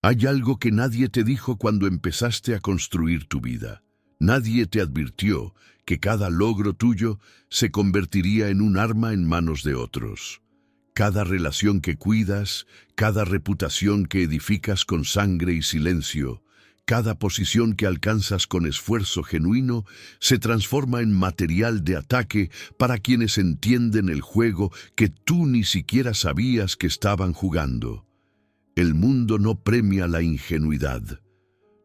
Hay algo que nadie te dijo cuando empezaste a construir tu vida. Nadie te advirtió que cada logro tuyo se convertiría en un arma en manos de otros. Cada relación que cuidas, cada reputación que edificas con sangre y silencio, cada posición que alcanzas con esfuerzo genuino, se transforma en material de ataque para quienes entienden el juego que tú ni siquiera sabías que estaban jugando. El mundo no premia la ingenuidad.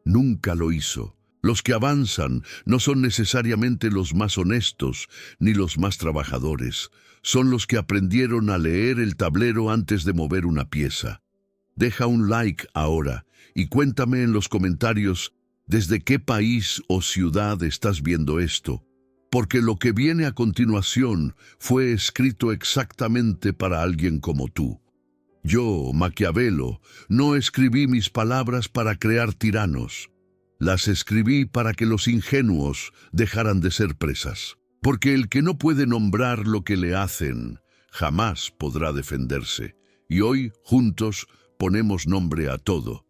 Nunca lo hizo. Los que avanzan no son necesariamente los más honestos ni los más trabajadores. Son los que aprendieron a leer el tablero antes de mover una pieza. Deja un like ahora y cuéntame en los comentarios desde qué país o ciudad estás viendo esto, porque lo que viene a continuación fue escrito exactamente para alguien como tú. Yo, Maquiavelo, no escribí mis palabras para crear tiranos. Las escribí para que los ingenuos dejaran de ser presas. Porque el que no puede nombrar lo que le hacen, jamás podrá defenderse. Y hoy, juntos, ponemos nombre a todo.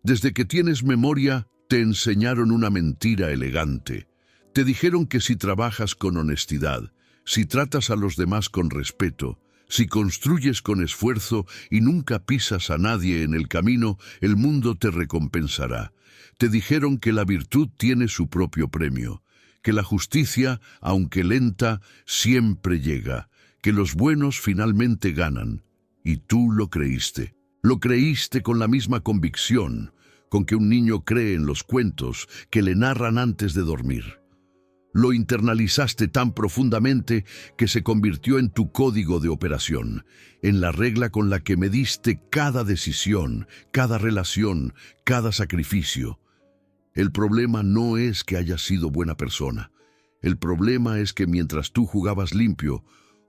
Desde que tienes memoria, te enseñaron una mentira elegante. Te dijeron que si trabajas con honestidad, si tratas a los demás con respeto, si construyes con esfuerzo y nunca pisas a nadie en el camino, el mundo te recompensará. Te dijeron que la virtud tiene su propio premio, que la justicia, aunque lenta, siempre llega, que los buenos finalmente ganan. Y tú lo creíste. Lo creíste con la misma convicción con que un niño cree en los cuentos que le narran antes de dormir. Lo internalizaste tan profundamente que se convirtió en tu código de operación, en la regla con la que mediste cada decisión, cada relación, cada sacrificio. El problema no es que hayas sido buena persona. El problema es que mientras tú jugabas limpio,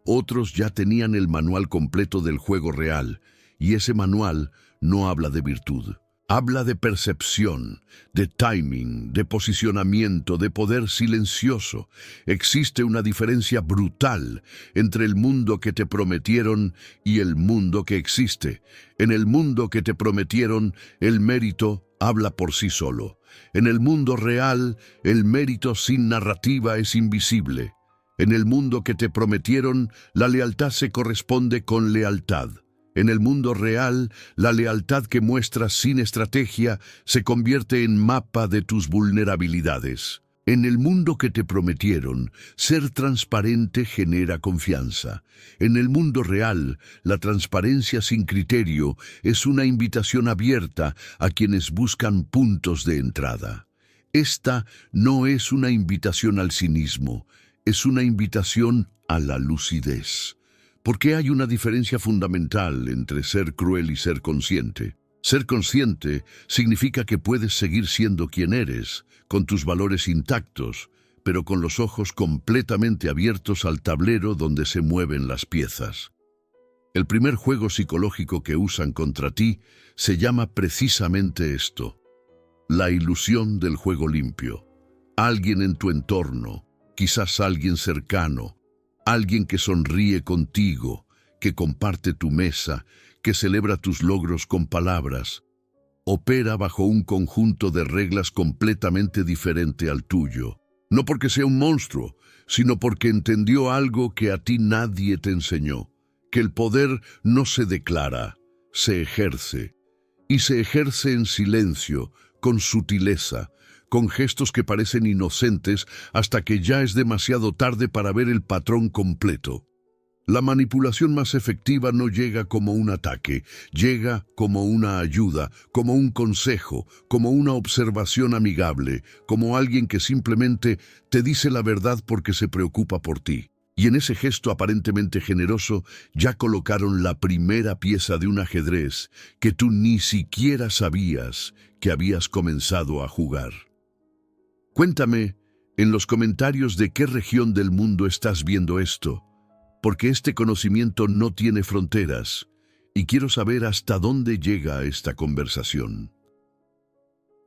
otros ya tenían el manual completo del juego real, y ese manual no habla de virtud. Habla de percepción, de timing, de posicionamiento, de poder silencioso. Existe una diferencia brutal entre el mundo que te prometieron y el mundo que existe. En el mundo que te prometieron, el mérito habla por sí solo. En el mundo real, el mérito sin narrativa es invisible. En el mundo que te prometieron, la lealtad se corresponde con lealtad. En el mundo real, la lealtad que muestras sin estrategia se convierte en mapa de tus vulnerabilidades. En el mundo que te prometieron, ser transparente genera confianza. En el mundo real, la transparencia sin criterio es una invitación abierta a quienes buscan puntos de entrada. Esta no es una invitación al cinismo, es una invitación a la lucidez. Porque hay una diferencia fundamental entre ser cruel y ser consciente. Ser consciente significa que puedes seguir siendo quien eres, con tus valores intactos, pero con los ojos completamente abiertos al tablero donde se mueven las piezas. El primer juego psicológico que usan contra ti se llama precisamente esto: la ilusión del juego limpio. Alguien en tu entorno, quizás alguien cercano, alguien que sonríe contigo, que comparte tu mesa, que celebra tus logros con palabras, opera bajo un conjunto de reglas completamente diferente al tuyo. No porque sea un monstruo, sino porque entendió algo que a ti nadie te enseñó, que el poder no se declara, se ejerce. Y se ejerce en silencio, con sutileza, con gestos que parecen inocentes hasta que ya es demasiado tarde para ver el patrón completo. La manipulación más efectiva no llega como un ataque, llega como una ayuda, como un consejo, como una observación amigable, como alguien que simplemente te dice la verdad porque se preocupa por ti. Y en ese gesto aparentemente generoso ya colocaron la primera pieza de un ajedrez que tú ni siquiera sabías que habías comenzado a jugar. Cuéntame en los comentarios de qué región del mundo estás viendo esto, porque este conocimiento no tiene fronteras y quiero saber hasta dónde llega esta conversación.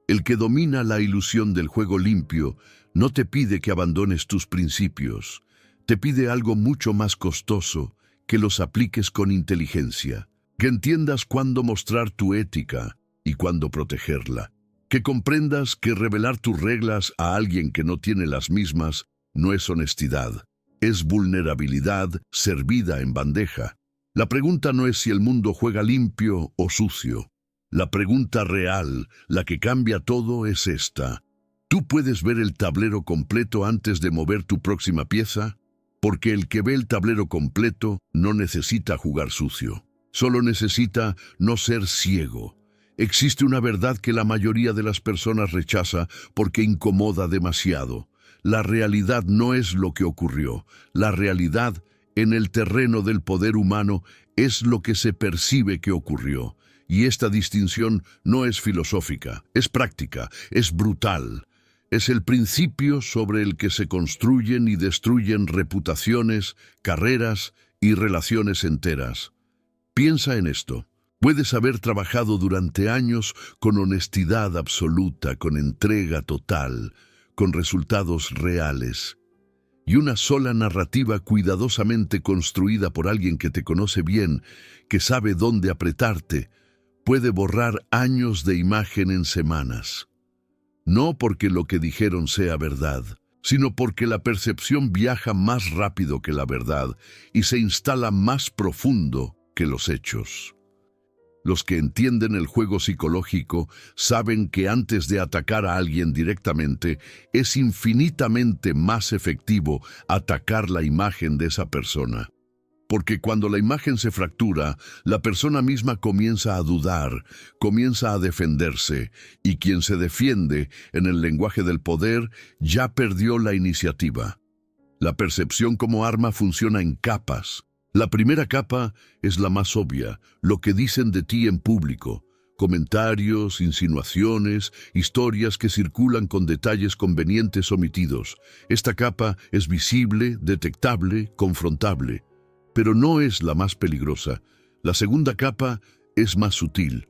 El que domina la ilusión del juego limpio no te pide que abandones tus principios, te pide algo mucho más costoso, que los apliques con inteligencia, que entiendas cuándo mostrar tu ética y cuándo protegerla. Que comprendas que revelar tus reglas a alguien que no tiene las mismas no es honestidad, es vulnerabilidad servida en bandeja. La pregunta no es si el mundo juega limpio o sucio. La pregunta real, la que cambia todo, es esta. ¿Tú puedes ver el tablero completo antes de mover tu próxima pieza? Porque el que ve el tablero completo no necesita jugar sucio. Solo necesita no ser ciego. Existe una verdad que la mayoría de las personas rechaza porque incomoda demasiado. La realidad no es lo que ocurrió. La realidad, en el terreno del poder humano, es lo que se percibe que ocurrió. Y esta distinción no es filosófica, es práctica, es brutal. Es el principio sobre el que se construyen y destruyen reputaciones, carreras y relaciones enteras. Piensa en esto. Puedes haber trabajado durante años con honestidad absoluta, con entrega total, con resultados reales. Y una sola narrativa cuidadosamente construida por alguien que te conoce bien, que sabe dónde apretarte, puede borrar años de imagen en semanas. No porque lo que dijeron sea verdad, sino porque la percepción viaja más rápido que la verdad y se instala más profundo que los hechos. Los que entienden el juego psicológico saben que antes de atacar a alguien directamente, es infinitamente más efectivo atacar la imagen de esa persona. Porque cuando la imagen se fractura, la persona misma comienza a dudar, comienza a defenderse, y quien se defiende, en el lenguaje del poder, ya perdió la iniciativa. La percepción como arma funciona en capas. La primera capa es la más obvia, lo que dicen de ti en público. Comentarios, insinuaciones, historias que circulan con detalles convenientes omitidos. Esta capa es visible, detectable, confrontable. Pero no es la más peligrosa. La segunda capa es más sutil.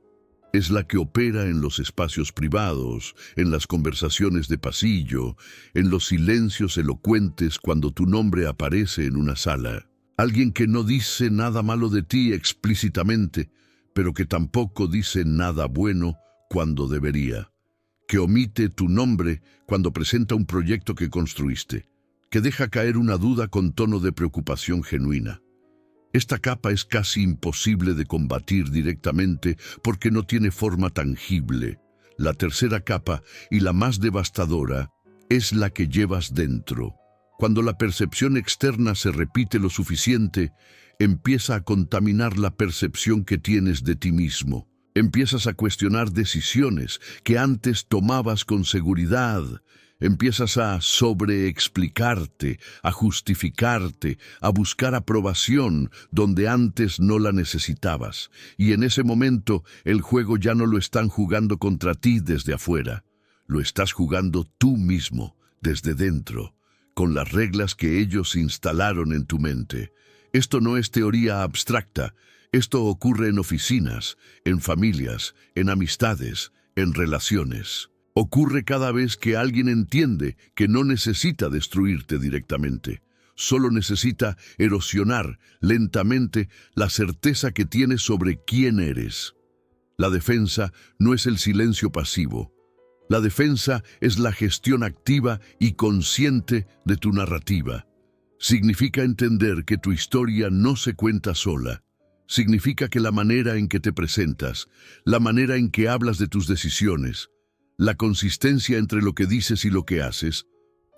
Es la que opera en los espacios privados, en las conversaciones de pasillo, en los silencios elocuentes cuando tu nombre aparece en una sala. Alguien que no dice nada malo de ti explícitamente, pero que tampoco dice nada bueno cuando debería. Que omite tu nombre cuando presenta un proyecto que construiste. Que deja caer una duda con tono de preocupación genuina. Esta capa es casi imposible de combatir directamente porque no tiene forma tangible. La tercera capa, y la más devastadora, es la que llevas dentro. Cuando la percepción externa se repite lo suficiente, empieza a contaminar la percepción que tienes de ti mismo. Empiezas a cuestionar decisiones que antes tomabas con seguridad. Empiezas a sobreexplicarte, a justificarte, a buscar aprobación donde antes no la necesitabas. Y en ese momento el juego ya no lo están jugando contra ti desde afuera. Lo estás jugando tú mismo, desde dentro, con las reglas que ellos instalaron en tu mente. Esto no es teoría abstracta. Esto ocurre en oficinas, en familias, en amistades, en relaciones. Ocurre cada vez que alguien entiende que no necesita destruirte directamente. Solo necesita erosionar lentamente la certeza que tienes sobre quién eres. La defensa no es el silencio pasivo. La defensa es la gestión activa y consciente de tu narrativa. Significa entender que tu historia no se cuenta sola. Significa que la manera en que te presentas, la manera en que hablas de tus decisiones, la consistencia entre lo que dices y lo que haces,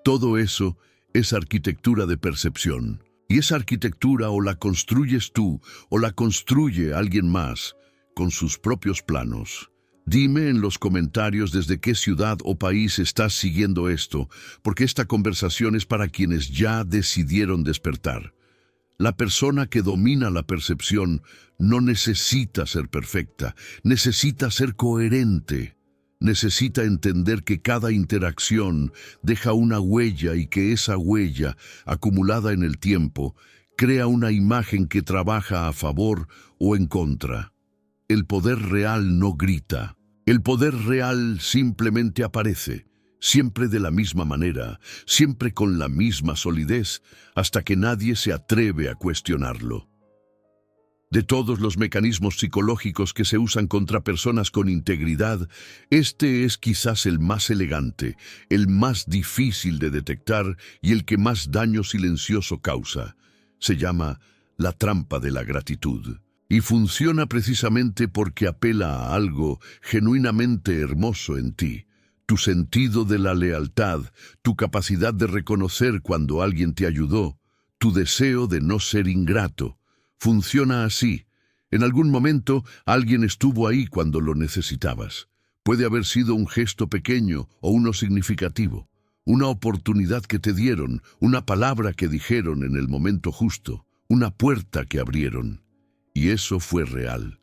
todo eso es arquitectura de percepción. Y esa arquitectura o la construyes tú o la construye alguien más con sus propios planos. Dime en los comentarios desde qué ciudad o país estás siguiendo esto, porque esta conversación es para quienes ya decidieron despertar. La persona que domina la percepción no necesita ser perfecta, necesita ser coherente. Necesita entender que cada interacción deja una huella y que esa huella, acumulada en el tiempo, crea una imagen que trabaja a favor o en contra. El poder real no grita. El poder real simplemente aparece, siempre de la misma manera, siempre con la misma solidez, hasta que nadie se atreve a cuestionarlo. De todos los mecanismos psicológicos que se usan contra personas con integridad, este es quizás el más elegante, el más difícil de detectar y el que más daño silencioso causa. Se llama la trampa de la gratitud. Y funciona precisamente porque apela a algo genuinamente hermoso en ti. Tu sentido de la lealtad, tu capacidad de reconocer cuando alguien te ayudó, tu deseo de no ser ingrato. Funciona así. En algún momento alguien estuvo ahí cuando lo necesitabas. Puede haber sido un gesto pequeño o uno significativo, una oportunidad que te dieron, una palabra que dijeron en el momento justo, una puerta que abrieron. Y eso fue real.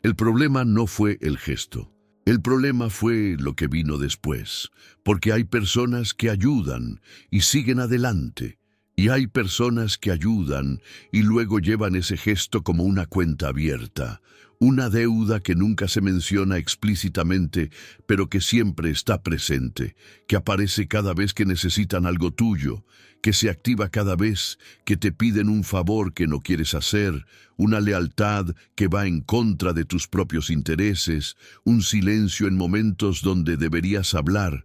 El problema no fue el gesto. El problema fue lo que vino después, porque hay personas que ayudan y siguen adelante. Y hay personas que ayudan y luego llevan ese gesto como una cuenta abierta, una deuda que nunca se menciona explícitamente, pero que siempre está presente, que aparece cada vez que necesitan algo tuyo, que se activa cada vez que te piden un favor que no quieres hacer, una lealtad que va en contra de tus propios intereses, un silencio en momentos donde deberías hablar.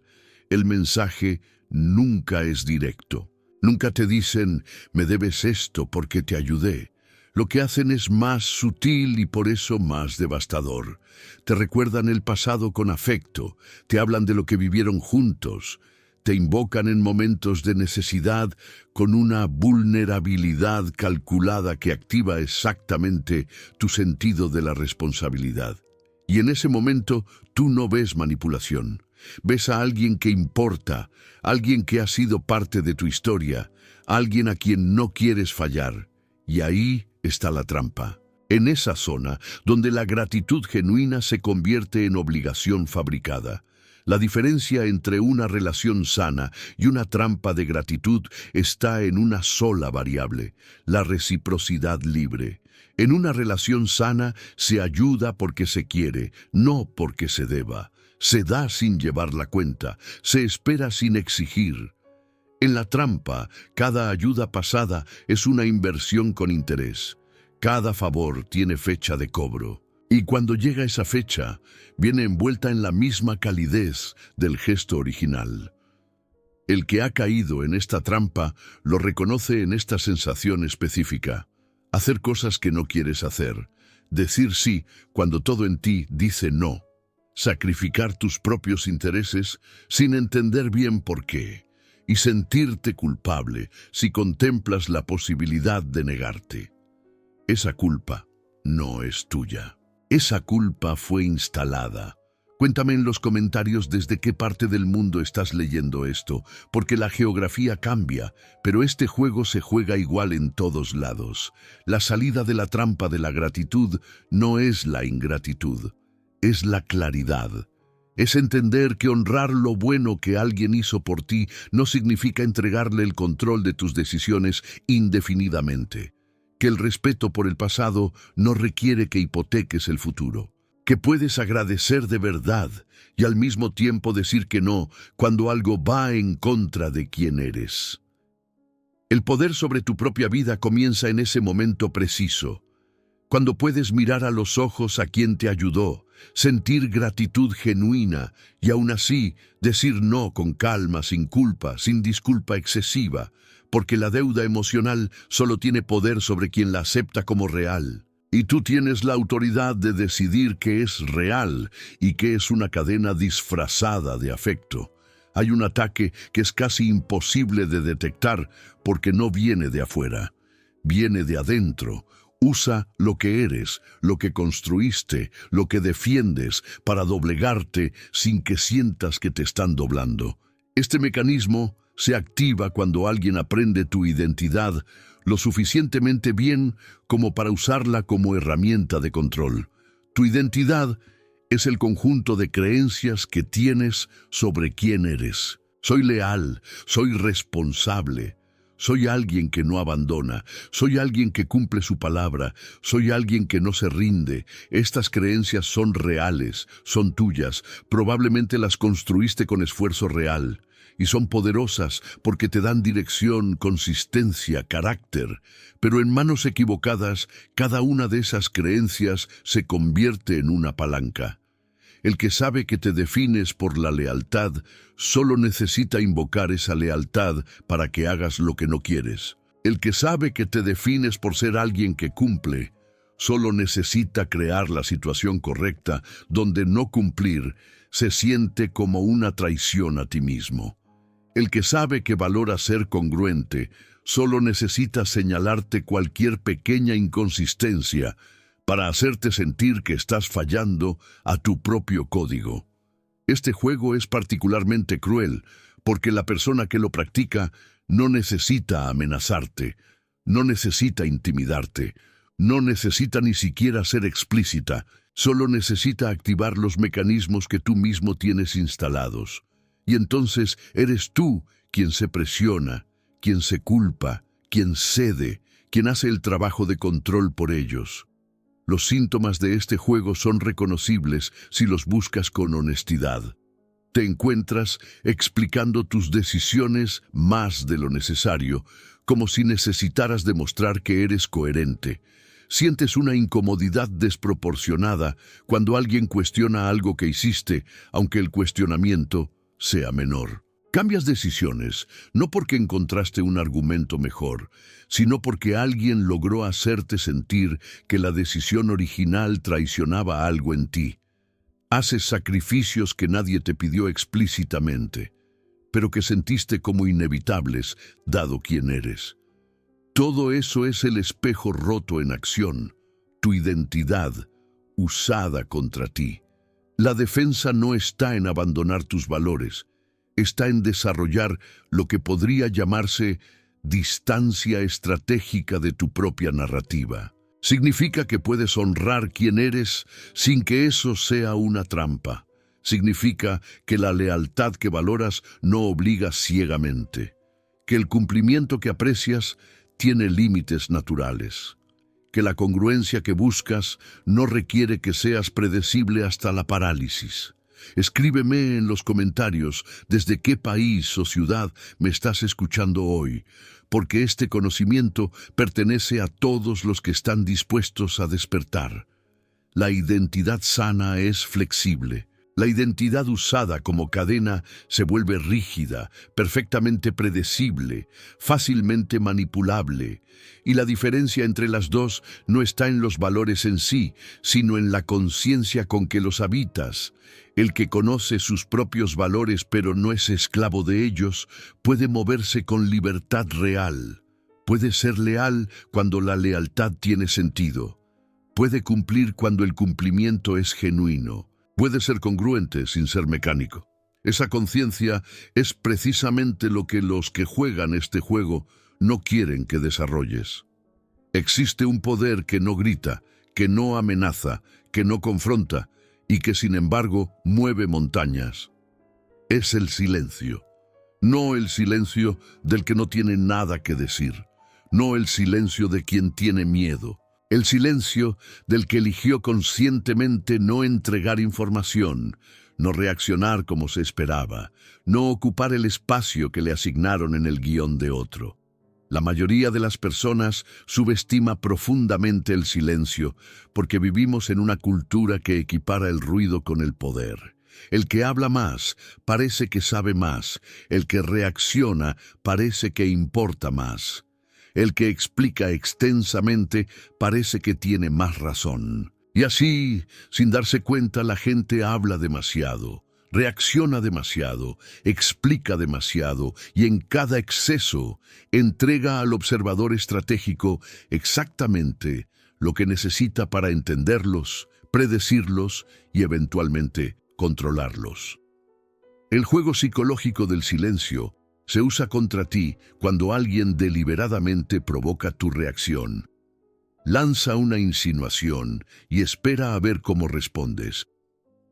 El mensaje nunca es directo. Nunca te dicen, me debes esto porque te ayudé. Lo que hacen es más sutil y por eso más devastador. Te recuerdan el pasado con afecto, te hablan de lo que vivieron juntos, te invocan en momentos de necesidad con una vulnerabilidad calculada que activa exactamente tu sentido de la responsabilidad. Y en ese momento tú no ves manipulación. Ves a alguien que importa, alguien que ha sido parte de tu historia, alguien a quien no quieres fallar. Y ahí está la trampa. En esa zona donde la gratitud genuina se convierte en obligación fabricada. La diferencia entre una relación sana y una trampa de gratitud está en una sola variable, la reciprocidad libre. En una relación sana se ayuda porque se quiere, no porque se deba. Se da sin llevar la cuenta, se espera sin exigir. En la trampa, cada ayuda pasada es una inversión con interés. Cada favor tiene fecha de cobro. Y cuando llega esa fecha, viene envuelta en la misma calidez del gesto original. El que ha caído en esta trampa lo reconoce en esta sensación específica. Hacer cosas que no quieres hacer. Decir sí cuando todo en ti dice no. Sacrificar tus propios intereses sin entender bien por qué, y sentirte culpable si contemplas la posibilidad de negarte. Esa culpa no es tuya. Esa culpa fue instalada. Cuéntame en los comentarios desde qué parte del mundo estás leyendo esto, porque la geografía cambia, pero este juego se juega igual en todos lados. La salida de la trampa de la gratitud no es la ingratitud. Es la claridad. Es entender que honrar lo bueno que alguien hizo por ti no significa entregarle el control de tus decisiones indefinidamente. Que el respeto por el pasado no requiere que hipoteques el futuro. Que puedes agradecer de verdad y al mismo tiempo decir que no cuando algo va en contra de quién eres. El poder sobre tu propia vida comienza en ese momento preciso. Cuando puedes mirar a los ojos a quien te ayudó, sentir gratitud genuina y aún así decir no con calma, sin culpa, sin disculpa excesiva, porque la deuda emocional solo tiene poder sobre quien la acepta como real. Y tú tienes la autoridad de decidir qué es real y qué es una cadena disfrazada de afecto. Hay un ataque que es casi imposible de detectar porque no viene de afuera, viene de adentro. Usa lo que eres, lo que construiste, lo que defiendes para doblegarte sin que sientas que te están doblando. Este mecanismo se activa cuando alguien aprende tu identidad lo suficientemente bien como para usarla como herramienta de control. Tu identidad es el conjunto de creencias que tienes sobre quién eres. Soy leal, soy responsable, Soy alguien que no abandona, soy alguien que cumple su palabra, soy alguien que no se rinde. Estas creencias son reales, son tuyas, probablemente las construiste con esfuerzo real. Y son poderosas porque te dan dirección, consistencia, carácter. Pero en manos equivocadas, cada una de esas creencias se convierte en una palanca. El que sabe que te defines por la lealtad, solo necesita invocar esa lealtad para que hagas lo que no quieres. El que sabe que te defines por ser alguien que cumple, solo necesita crear la situación correcta donde no cumplir se siente como una traición a ti mismo. El que sabe que valora ser congruente, solo necesita señalarte cualquier pequeña inconsistencia para hacerte sentir que estás fallando a tu propio código. Este juego es particularmente cruel porque la persona que lo practica no necesita amenazarte, no necesita intimidarte, no necesita ni siquiera ser explícita, solo necesita activar los mecanismos que tú mismo tienes instalados. Y entonces eres tú quien se presiona, quien se culpa, quien cede, quien hace el trabajo de control por ellos. Los síntomas de este juego son reconocibles si los buscas con honestidad. Te encuentras explicando tus decisiones más de lo necesario, como si necesitaras demostrar que eres coherente. Sientes una incomodidad desproporcionada cuando alguien cuestiona algo que hiciste, aunque el cuestionamiento sea menor. Cambias decisiones, no porque encontraste un argumento mejor, sino porque alguien logró hacerte sentir que la decisión original traicionaba algo en ti. Haces sacrificios que nadie te pidió explícitamente, pero que sentiste como inevitables, dado quién eres. Todo eso es el espejo roto en acción, tu identidad, usada contra ti. La defensa no está en abandonar tus valores, está en desarrollar lo que podría llamarse distancia estratégica de tu propia narrativa. Significa que puedes honrar quién eres sin que eso sea una trampa. Significa que la lealtad que valoras no obliga ciegamente, que el cumplimiento que aprecias tiene límites naturales, que la congruencia que buscas no requiere que seas predecible hasta la parálisis. Escríbeme en los comentarios desde qué país o ciudad me estás escuchando hoy, porque este conocimiento pertenece a todos los que están dispuestos a despertar. La identidad sana es flexible. La identidad usada como cadena se vuelve rígida, perfectamente predecible, fácilmente manipulable. Y la diferencia entre las dos no está en los valores en sí, sino en la conciencia con que los habitas. El que conoce sus propios valores pero no es esclavo de ellos, puede moverse con libertad real. Puede ser leal cuando la lealtad tiene sentido. Puede cumplir cuando el cumplimiento es genuino. Puede ser congruente sin ser mecánico. Esa conciencia es precisamente lo que los que juegan este juego no quieren que desarrolles. Existe un poder que no grita, que no amenaza, que no confronta y que sin embargo mueve montañas. Es el silencio. No el silencio del que no tiene nada que decir. No el silencio de quien tiene miedo. El silencio del que eligió conscientemente no entregar información, no reaccionar como se esperaba, no ocupar el espacio que le asignaron en el guión de otro. La mayoría de las personas subestima profundamente el silencio porque vivimos en una cultura que equipara el ruido con el poder. El que habla más parece que sabe más, el que reacciona parece que importa más. El que explica extensamente parece que tiene más razón. Y así, sin darse cuenta, la gente habla demasiado, reacciona demasiado, explica demasiado y en cada exceso entrega al observador estratégico exactamente lo que necesita para entenderlos, predecirlos y eventualmente controlarlos. El juego psicológico del silencio se usa contra ti cuando alguien deliberadamente provoca tu reacción. Lanza una insinuación y espera a ver cómo respondes.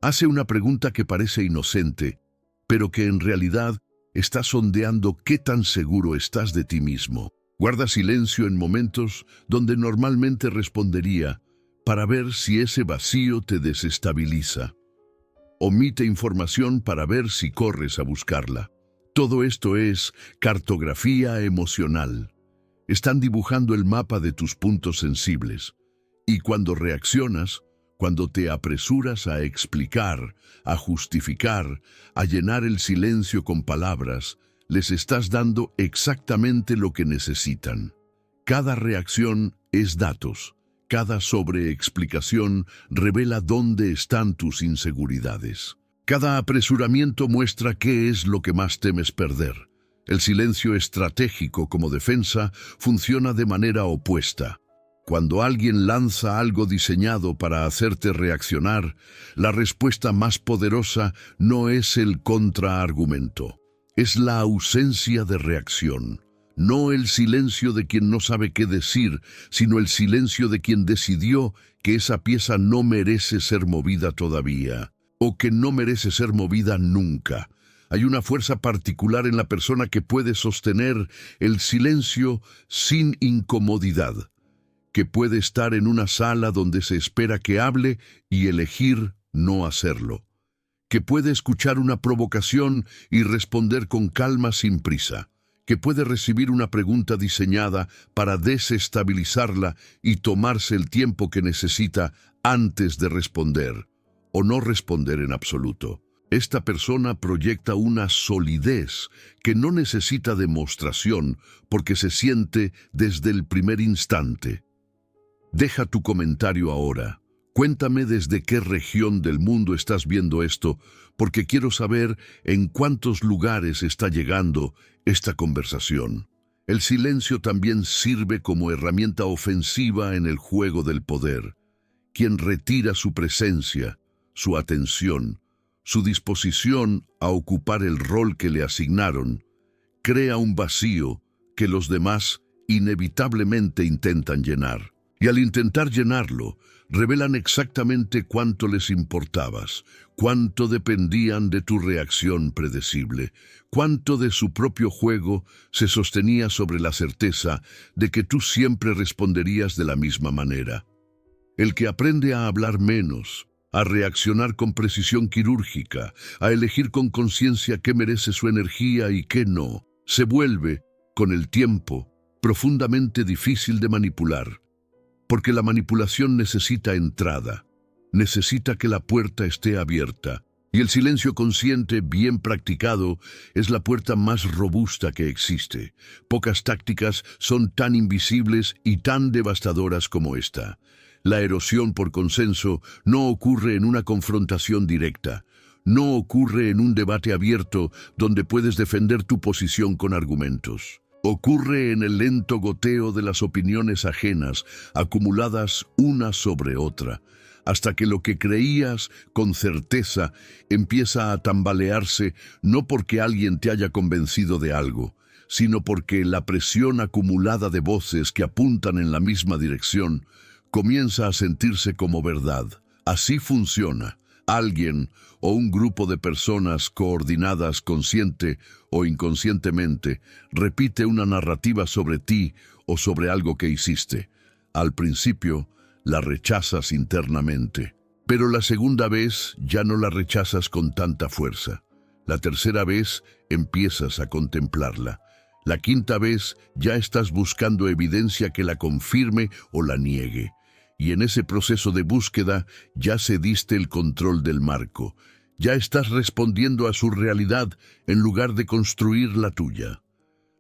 Hace una pregunta que parece inocente, pero que en realidad Estás sondeando qué tan seguro estás de ti mismo. Guarda silencio en momentos donde normalmente respondería para ver si ese vacío te desestabiliza. Omite información para ver si corres a buscarla. Todo esto es cartografía emocional. Están dibujando el mapa de tus puntos sensibles. Y cuando reaccionas, cuando te apresuras a explicar, a justificar, a llenar el silencio con palabras, les estás dando exactamente lo que necesitan. Cada reacción es datos. Cada sobreexplicación revela dónde están tus inseguridades. Cada apresuramiento muestra qué es lo que más temes perder. El silencio estratégico como defensa funciona de manera opuesta. Cuando alguien lanza algo diseñado para hacerte reaccionar, la respuesta más poderosa no es el contraargumento, es la ausencia de reacción. No el silencio de quien no sabe qué decir, sino el silencio de quien decidió que esa pieza no merece ser movida todavía, o que no merece ser movida nunca. Hay una fuerza particular en la persona que puede sostener el silencio sin incomodidad, que puede estar en una sala donde se espera que hable y elegir no hacerlo, que puede escuchar una provocación y responder con calma sin prisa, que puede recibir una pregunta diseñada para desestabilizarla y tomarse el tiempo que necesita antes de responder, o no responder en absoluto. Esta persona proyecta una solidez que no necesita demostración porque se siente desde el primer instante. Deja tu comentario ahora. Cuéntame desde qué región del mundo estás viendo esto, porque quiero saber en cuántos lugares está llegando esta conversación. El silencio también sirve como herramienta ofensiva en el juego del poder. Quien retira su presencia, su atención, su disposición a ocupar el rol que le asignaron, crea un vacío que los demás inevitablemente intentan llenar. Y al intentar llenarlo, revelan exactamente cuánto les importabas, cuánto dependían de tu reacción predecible, cuánto de su propio juego se sostenía sobre la certeza de que tú siempre responderías de la misma manera. El que aprende a hablar menos, a reaccionar con precisión quirúrgica, a elegir con conciencia qué merece su energía y qué no, se vuelve, con el tiempo, profundamente difícil de manipular. Porque la manipulación necesita entrada, necesita que la puerta esté abierta, y el silencio consciente, bien practicado, es la puerta más robusta que existe. Pocas tácticas son tan invisibles y tan devastadoras como esta. La erosión por consenso no ocurre en una confrontación directa, no ocurre en un debate abierto donde puedes defender tu posición con argumentos. Ocurre en el lento goteo de las opiniones ajenas, acumuladas una sobre otra, hasta que lo que creías con certeza empieza a tambalearse no porque alguien te haya convencido de algo, sino porque la presión acumulada de voces que apuntan en la misma dirección comienza a sentirse como verdad. Así funciona. Alguien o un grupo de personas coordinadas consciente o inconscientemente repite una narrativa sobre ti o sobre algo que hiciste. Al principio la rechazas internamente, pero la segunda vez ya no la rechazas con tanta fuerza. La tercera vez empiezas a contemplarla. La quinta vez ya estás buscando evidencia que la confirme o la niegue. Y en ese proceso de búsqueda ya cediste el control del marco. Ya estás respondiendo a su realidad en lugar de construir la tuya.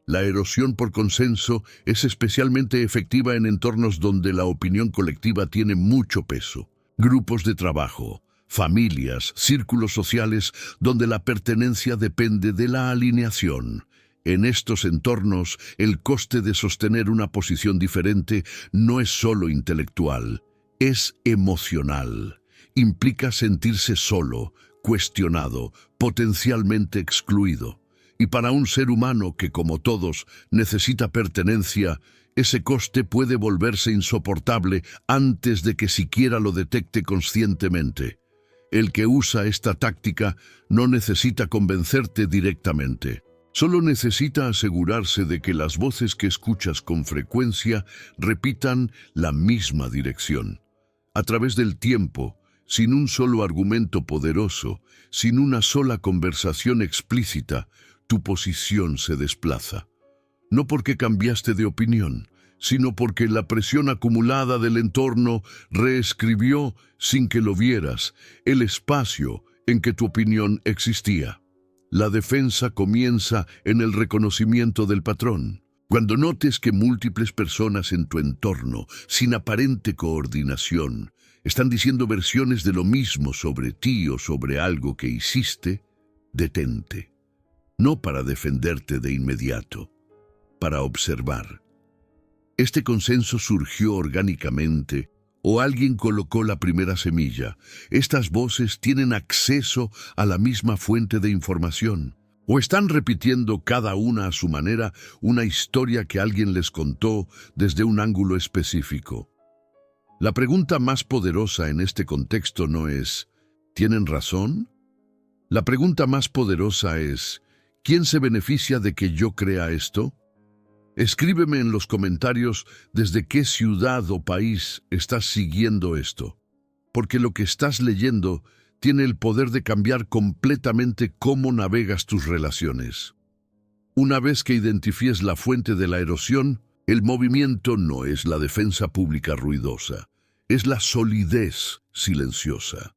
La erosión por consenso es especialmente efectiva en entornos donde la opinión colectiva tiene mucho peso. Grupos de trabajo, familias, círculos sociales donde la pertenencia depende de la alineación. En estos entornos, el coste de sostener una posición diferente no es solo intelectual, es emocional. Implica sentirse solo, cuestionado, potencialmente excluido. Y para un ser humano que, como todos, necesita pertenencia, ese coste puede volverse insoportable antes de que siquiera lo detecte conscientemente. El que usa esta táctica no necesita convencerte directamente. Solo necesita asegurarse de que las voces que escuchas con frecuencia repitan la misma dirección. A través del tiempo, sin un solo argumento poderoso, sin una sola conversación explícita, tu posición se desplaza. No porque cambiaste de opinión, sino porque la presión acumulada del entorno reescribió, sin que lo vieras, el espacio en que tu opinión existía. La defensa comienza en el reconocimiento del patrón. Cuando notes que múltiples personas en tu entorno, sin aparente coordinación, están diciendo versiones de lo mismo sobre ti o sobre algo que hiciste, detente. No para defenderte de inmediato, para observar. ¿Este consenso surgió orgánicamente o alguien colocó la primera semilla? ¿Estas voces tienen acceso a la misma fuente de información? ¿O están repitiendo cada una a su manera una historia que alguien les contó desde un ángulo específico? La pregunta más poderosa en este contexto no es ¿tienen razón? La pregunta más poderosa es ¿quién se beneficia de que yo crea esto? Escríbeme en los comentarios desde qué ciudad o país estás siguiendo esto, porque lo que estás leyendo tiene el poder de cambiar completamente cómo navegas tus relaciones. Una vez que identifiques la fuente de la erosión, el movimiento no es la defensa pública ruidosa, es la solidez silenciosa.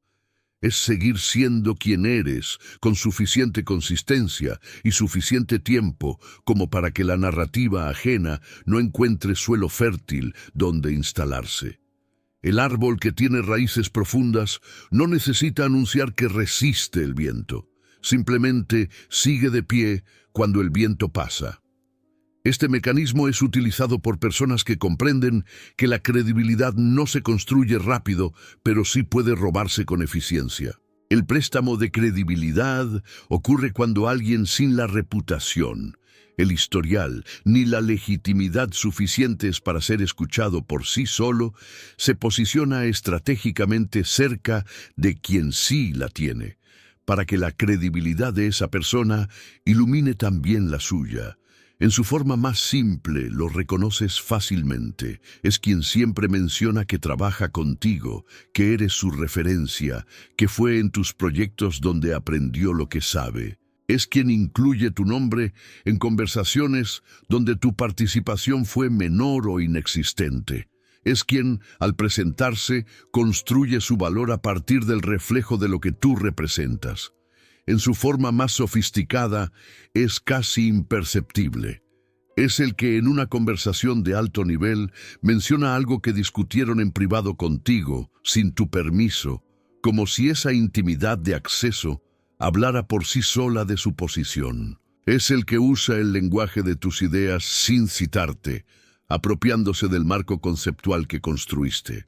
Es seguir siendo quien eres con suficiente consistencia y suficiente tiempo como para que la narrativa ajena no encuentre suelo fértil donde instalarse. El árbol que tiene raíces profundas no necesita anunciar que resiste el viento, simplemente sigue de pie cuando el viento pasa. Este mecanismo es utilizado por personas que comprenden que la credibilidad no se construye rápido, pero sí puede robarse con eficiencia. El préstamo de credibilidad ocurre cuando alguien sin la reputación, el historial, ni la legitimidad suficientes para ser escuchado por sí solo, se posiciona estratégicamente cerca de quien sí la tiene, para que la credibilidad de esa persona ilumine también la suya. En su forma más simple lo reconoces fácilmente. Es quien siempre menciona que trabaja contigo, que eres su referencia, que fue en tus proyectos donde aprendió lo que sabe. Es quien incluye tu nombre en conversaciones donde tu participación fue menor o inexistente. Es quien, al presentarse, construye su valor a partir del reflejo de lo que tú representas. En su forma más sofisticada, es casi imperceptible. Es el que en una conversación de alto nivel menciona algo que discutieron en privado contigo, sin tu permiso, como si esa intimidad de acceso hablara por sí sola de su posición. Es el que usa el lenguaje de tus ideas sin citarte, apropiándose del marco conceptual que construiste.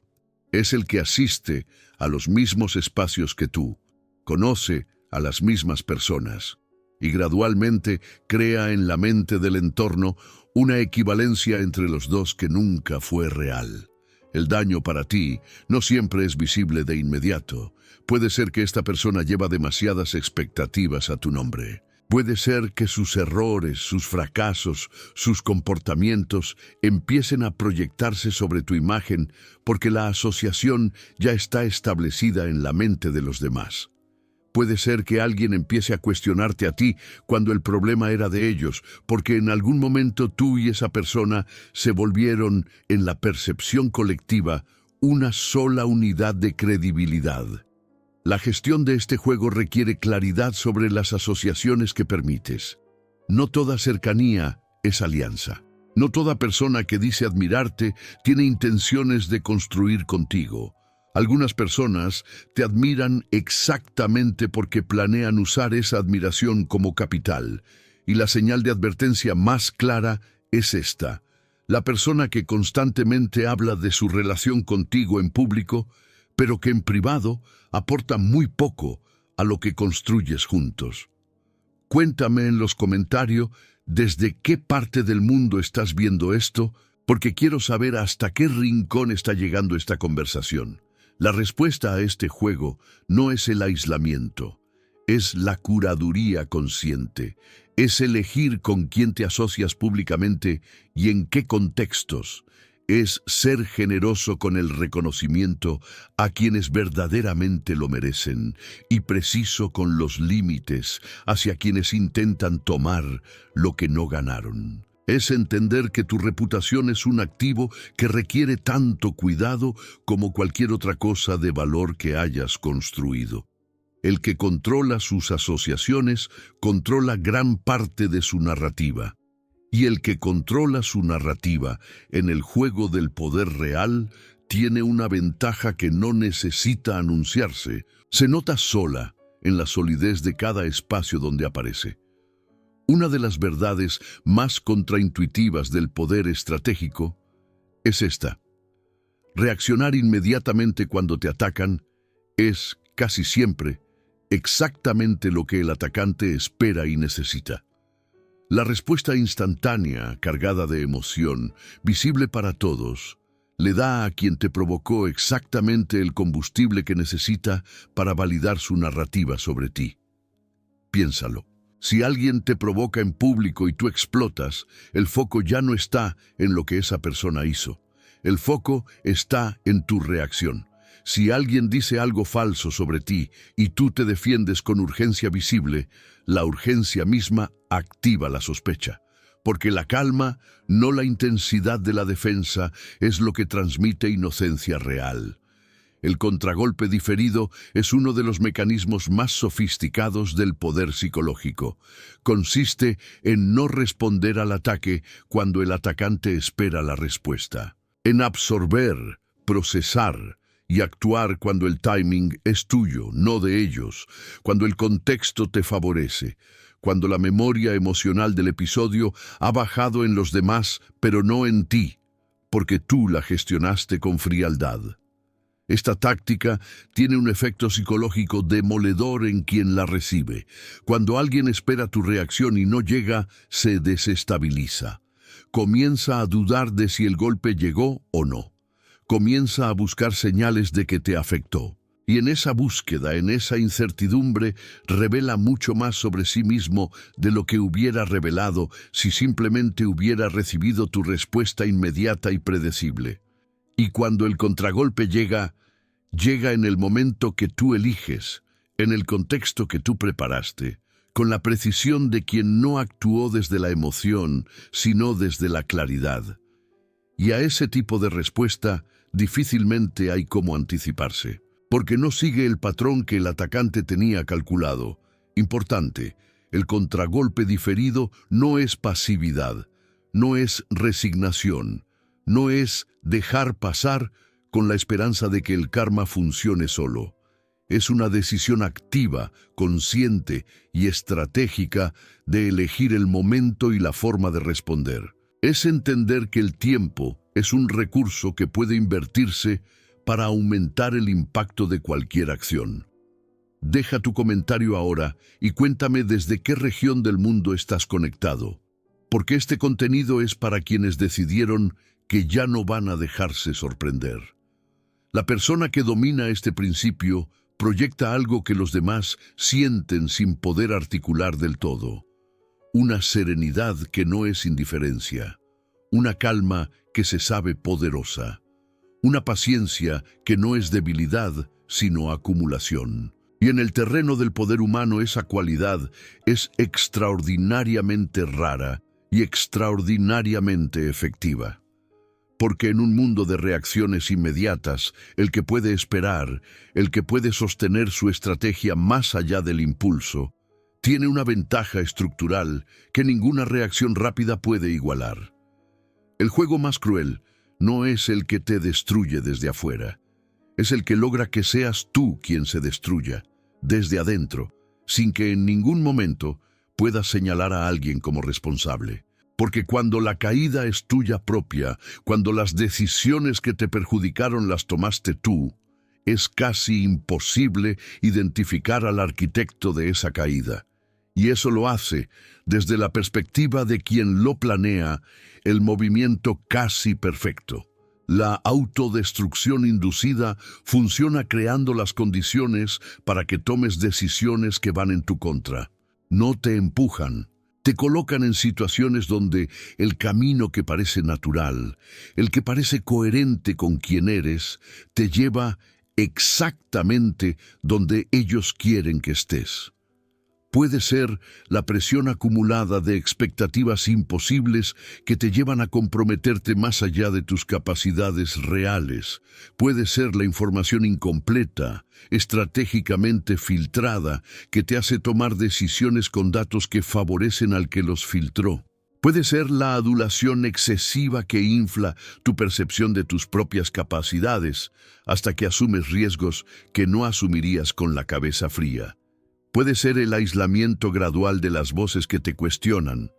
Es el que asiste a los mismos espacios que tú, conoce a las mismas personas y gradualmente crea en la mente del entorno una equivalencia entre los dos que nunca fue real. El daño para ti no siempre es visible de inmediato. Puede ser que esta persona lleva demasiadas expectativas a tu nombre. Puede ser que sus errores, sus fracasos, sus comportamientos empiecen a proyectarse sobre tu imagen porque la asociación ya está establecida en la mente de los demás. Puede ser que alguien empiece a cuestionarte a ti cuando el problema era de ellos, porque en algún momento tú y esa persona se volvieron, en la percepción colectiva, una sola unidad de credibilidad. La gestión de este juego requiere claridad sobre las asociaciones que permites. No toda cercanía es alianza. No toda persona que dice admirarte tiene intenciones de construir contigo. Algunas personas te admiran exactamente porque planean usar esa admiración como capital, y la señal de advertencia más clara es esta. La persona que constantemente habla de su relación contigo en público, pero que en privado aporta muy poco a lo que construyes juntos. Cuéntame en los comentarios desde qué parte del mundo estás viendo esto, porque quiero saber hasta qué rincón está llegando esta conversación. La respuesta a este juego no es el aislamiento, Es la curaduría consciente, es elegir con quién te asocias públicamente y en qué contextos. Es ser generoso con el reconocimiento a quienes verdaderamente lo merecen y preciso con los límites hacia quienes intentan tomar lo que no ganaron. Es entender que tu reputación es un activo que requiere tanto cuidado como cualquier otra cosa de valor que hayas construido. El que controla sus asociaciones controla gran parte de su narrativa. Y el que controla su narrativa en el juego del poder real tiene una ventaja que no necesita anunciarse. Se nota sola en la solidez de cada espacio donde aparece. Una de las verdades más contraintuitivas del poder estratégico es esta. Reaccionar inmediatamente cuando te atacan es, casi siempre, exactamente lo que el atacante espera y necesita. La respuesta instantánea, cargada de emoción, visible para todos, le da a quien te provocó exactamente el combustible que necesita para validar su narrativa sobre ti. Piénsalo. Si alguien te provoca en público y tú explotas, el foco ya no está en lo que esa persona hizo. El foco está en tu reacción. Si alguien dice algo falso sobre ti y tú te defiendes con urgencia visible, la urgencia misma activa la sospecha. Porque la calma, no la intensidad de la defensa, es lo que transmite inocencia real. El contragolpe diferido es uno de los mecanismos más sofisticados del poder psicológico. Consiste en no responder al ataque cuando el atacante espera la respuesta. En absorber, procesar y actuar cuando el timing es tuyo, no de ellos, cuando el contexto te favorece, cuando la memoria emocional del episodio ha bajado en los demás, pero no en ti, porque tú la gestionaste con frialdad. Esta táctica tiene un efecto psicológico demoledor en quien la recibe. Cuando alguien espera tu reacción y no llega, se desestabiliza. Comienza a dudar de si el golpe llegó o no. Comienza a buscar señales de que te afectó. Y en esa búsqueda, en esa incertidumbre, revela mucho más sobre sí mismo de lo que hubiera revelado si simplemente hubiera recibido tu respuesta inmediata y predecible. Y cuando el contragolpe llega en el momento que tú eliges, en el contexto que tú preparaste, con la precisión de quien no actuó desde la emoción, sino desde la claridad. Y a ese tipo de respuesta difícilmente hay cómo anticiparse, porque no sigue el patrón que el atacante tenía calculado. Importante, el contragolpe diferido no es pasividad, no es resignación, no es dejar pasar con la esperanza de que el karma funcione solo. Es una decisión activa, consciente y estratégica de elegir el momento y la forma de responder. Es entender que el tiempo es un recurso que puede invertirse para aumentar el impacto de cualquier acción. Deja tu comentario ahora y cuéntame desde qué región del mundo estás conectado, porque este contenido es para quienes decidieron que ya no van a dejarse sorprender. La persona que domina este principio proyecta algo que los demás sienten sin poder articular del todo. Una serenidad que no es indiferencia, una calma que se sabe poderosa, una paciencia que no es debilidad, sino acumulación. Y en el terreno del poder humano esa cualidad es extraordinariamente rara y extraordinariamente efectiva. Porque en un mundo de reacciones inmediatas, el que puede esperar, el que puede sostener su estrategia más allá del impulso, tiene una ventaja estructural que ninguna reacción rápida puede igualar. El juego más cruel no es el que te destruye desde afuera, es el que logra que seas tú quien se destruya, desde adentro, sin que en ningún momento puedas señalar a alguien como responsable. Porque cuando la caída es tuya propia, cuando las decisiones que te perjudicaron las tomaste tú, es casi imposible identificar al arquitecto de esa caída. Y eso lo hace, desde la perspectiva de quien lo planea, el movimiento casi perfecto. La autodestrucción inducida funciona creando las condiciones para que tomes decisiones que van en tu contra. No te empujan, te colocan en situaciones donde el camino que parece natural, el que parece coherente con quien eres, te lleva exactamente donde ellos quieren que estés. Puede ser la presión acumulada de expectativas imposibles que te llevan a comprometerte más allá de tus capacidades reales. Puede ser la información incompleta, estratégicamente filtrada, que te hace tomar decisiones con datos que favorecen al que los filtró. Puede ser la adulación excesiva que infla tu percepción de tus propias capacidades hasta que asumes riesgos que no asumirías con la cabeza fría. Puede ser el aislamiento gradual de las voces que te cuestionan,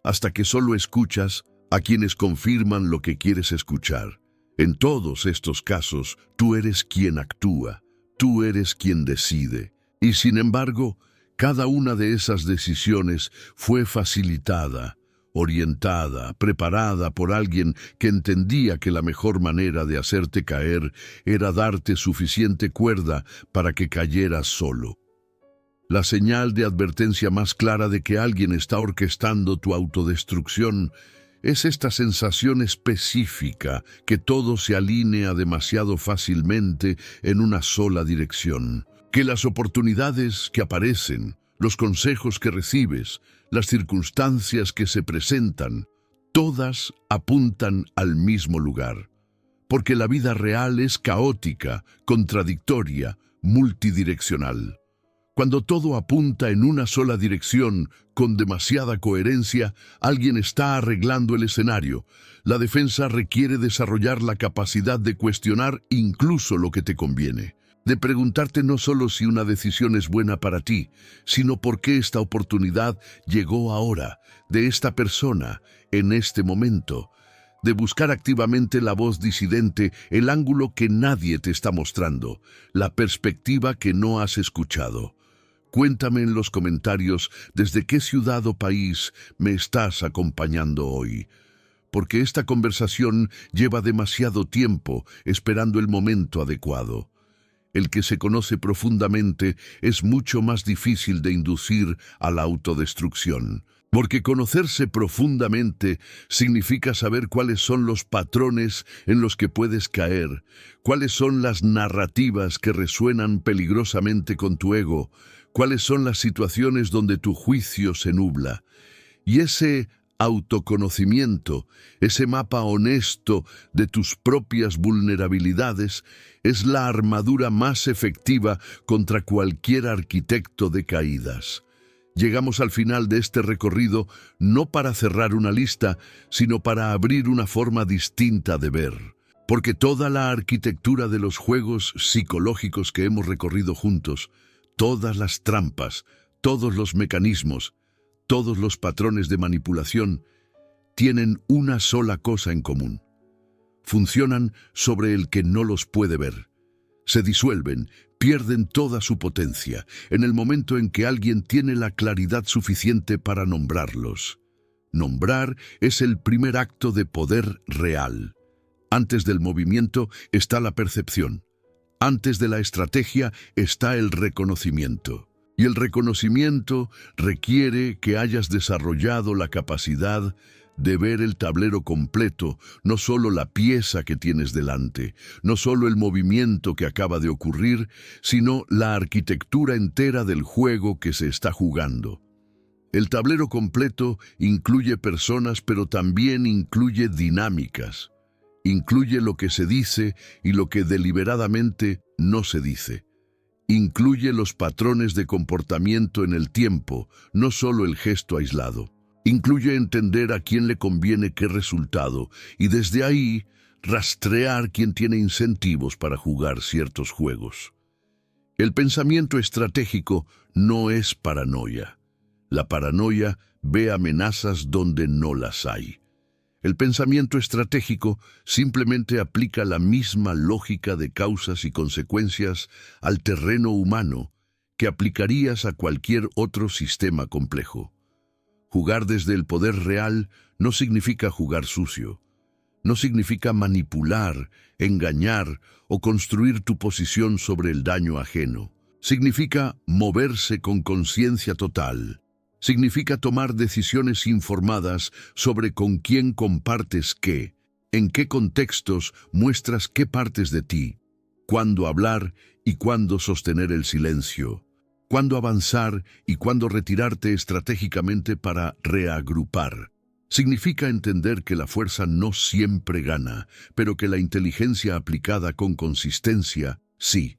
hasta que solo escuchas a quienes confirman lo que quieres escuchar. En todos estos casos, tú eres quien actúa, tú eres quien decide. Y sin embargo, cada una de esas decisiones fue facilitada, orientada, preparada por alguien que entendía que la mejor manera de hacerte caer era darte suficiente cuerda para que cayeras solo. La señal de advertencia más clara de que alguien está orquestando tu autodestrucción es esta sensación específica que todo se alinea demasiado fácilmente en una sola dirección, que las oportunidades que aparecen, los consejos que recibes, las circunstancias que se presentan, todas apuntan al mismo lugar, porque la vida real es caótica, contradictoria, multidireccional. Cuando todo apunta en una sola dirección, con demasiada coherencia, alguien está arreglando el escenario. La defensa requiere desarrollar la capacidad de cuestionar incluso lo que te conviene, de preguntarte no solo si una decisión es buena para ti, sino por qué esta oportunidad llegó ahora, de esta persona, en este momento, de buscar activamente la voz disidente, el ángulo que nadie te está mostrando, la perspectiva que no has escuchado. Cuéntame en los comentarios desde qué ciudad o país me estás acompañando hoy, porque esta conversación lleva demasiado tiempo esperando el momento adecuado. El que se conoce profundamente es mucho más difícil de inducir a la autodestrucción, porque conocerse profundamente significa saber cuáles son los patrones en los que puedes caer, cuáles son las narrativas que resuenan peligrosamente con tu ego, cuáles son las situaciones donde tu juicio se nubla. Y ese autoconocimiento, ese mapa honesto de tus propias vulnerabilidades, es la armadura más efectiva contra cualquier arquitecto de caídas. Llegamos al final de este recorrido no para cerrar una lista, sino para abrir una forma distinta de ver. Porque toda la arquitectura de los juegos psicológicos que hemos recorrido juntos, todas las trampas, todos los mecanismos, todos los patrones de manipulación, tienen una sola cosa en común. Funcionan sobre el que no los puede ver. Se disuelven, pierden toda su potencia, en el momento en que alguien tiene la claridad suficiente para nombrarlos. Nombrar es el primer acto de poder real. Antes del movimiento está la percepción. Antes de la estrategia está el reconocimiento. Y el reconocimiento requiere que hayas desarrollado la capacidad de ver el tablero completo, no solo la pieza que tienes delante, no solo el movimiento que acaba de ocurrir, sino la arquitectura entera del juego que se está jugando. El tablero completo incluye personas, pero también incluye dinámicas. Incluye lo que se dice y lo que deliberadamente no se dice. Incluye los patrones de comportamiento en el tiempo, no solo el gesto aislado. Incluye entender a quién le conviene qué resultado y desde ahí rastrear quién tiene incentivos para jugar ciertos juegos. El pensamiento estratégico no es paranoia. La paranoia ve amenazas donde no las hay. El pensamiento estratégico simplemente aplica la misma lógica de causas y consecuencias al terreno humano que aplicarías a cualquier otro sistema complejo. Jugar desde el poder real no significa jugar sucio. No significa manipular, engañar o construir tu posición sobre el daño ajeno. Significa moverse con conciencia total. Significa tomar decisiones informadas sobre con quién compartes qué, en qué contextos muestras qué partes de ti, cuándo hablar y cuándo sostener el silencio, cuándo avanzar y cuándo retirarte estratégicamente para reagrupar. Significa entender que la fuerza no siempre gana, pero que la inteligencia aplicada con consistencia, sí.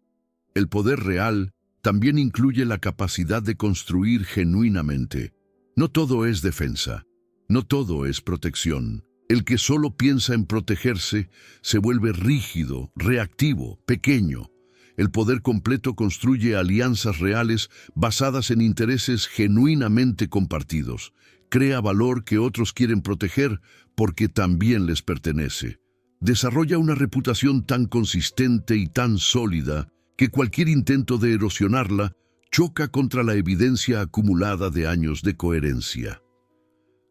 El poder real también incluye la capacidad de construir genuinamente. No todo es defensa, no todo es protección. El que solo piensa en protegerse se vuelve rígido, reactivo, pequeño. El poder completo construye alianzas reales basadas en intereses genuinamente compartidos. Crea valor que otros quieren proteger porque también les pertenece. Desarrolla una reputación tan consistente y tan sólida que cualquier intento de erosionarla choca contra la evidencia acumulada de años de coherencia.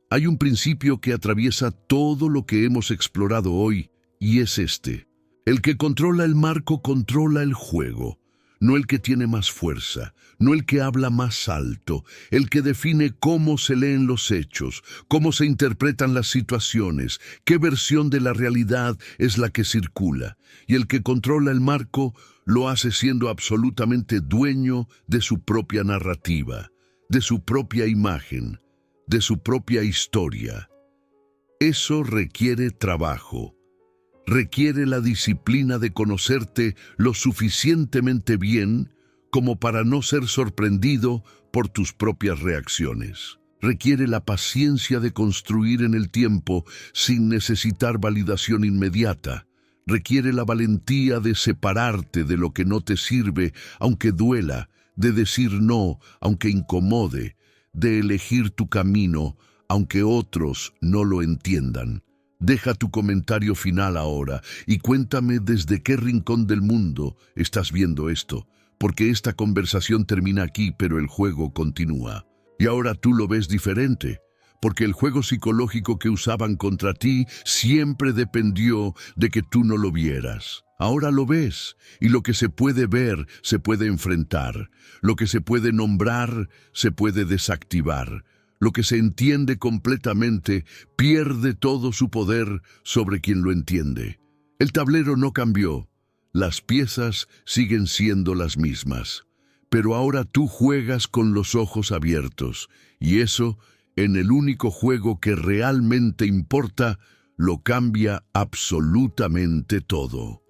Hay un principio que atraviesa todo lo que hemos explorado hoy, y es este. El que controla el marco controla el juego, no el que tiene más fuerza, no el que habla más alto, el que define cómo se leen los hechos, cómo se interpretan las situaciones, qué versión de la realidad es la que circula, y el que controla el marco lo hace siendo absolutamente dueño de su propia narrativa, de su propia imagen, de su propia historia. Eso requiere trabajo. Requiere la disciplina de conocerte lo suficientemente bien como para no ser sorprendido por tus propias reacciones. Requiere la paciencia de construir en el tiempo sin necesitar validación inmediata. Requiere la valentía de separarte de lo que no te sirve, aunque duela, de decir no, aunque incomode, de elegir tu camino, aunque otros no lo entiendan. Deja tu comentario final ahora y cuéntame desde qué rincón del mundo estás viendo esto, porque esta conversación termina aquí, pero el juego continúa. Y ahora tú lo ves diferente, porque el juego psicológico que usaban contra ti siempre dependió de que tú no lo vieras. Ahora lo ves, y lo que se puede ver se puede enfrentar, lo que se puede nombrar se puede desactivar. Lo que se entiende completamente pierde todo su poder sobre quien lo entiende. El tablero no cambió, las piezas siguen siendo las mismas, pero ahora tú juegas con los ojos abiertos, y eso, en el único juego que realmente importa, lo cambia absolutamente todo.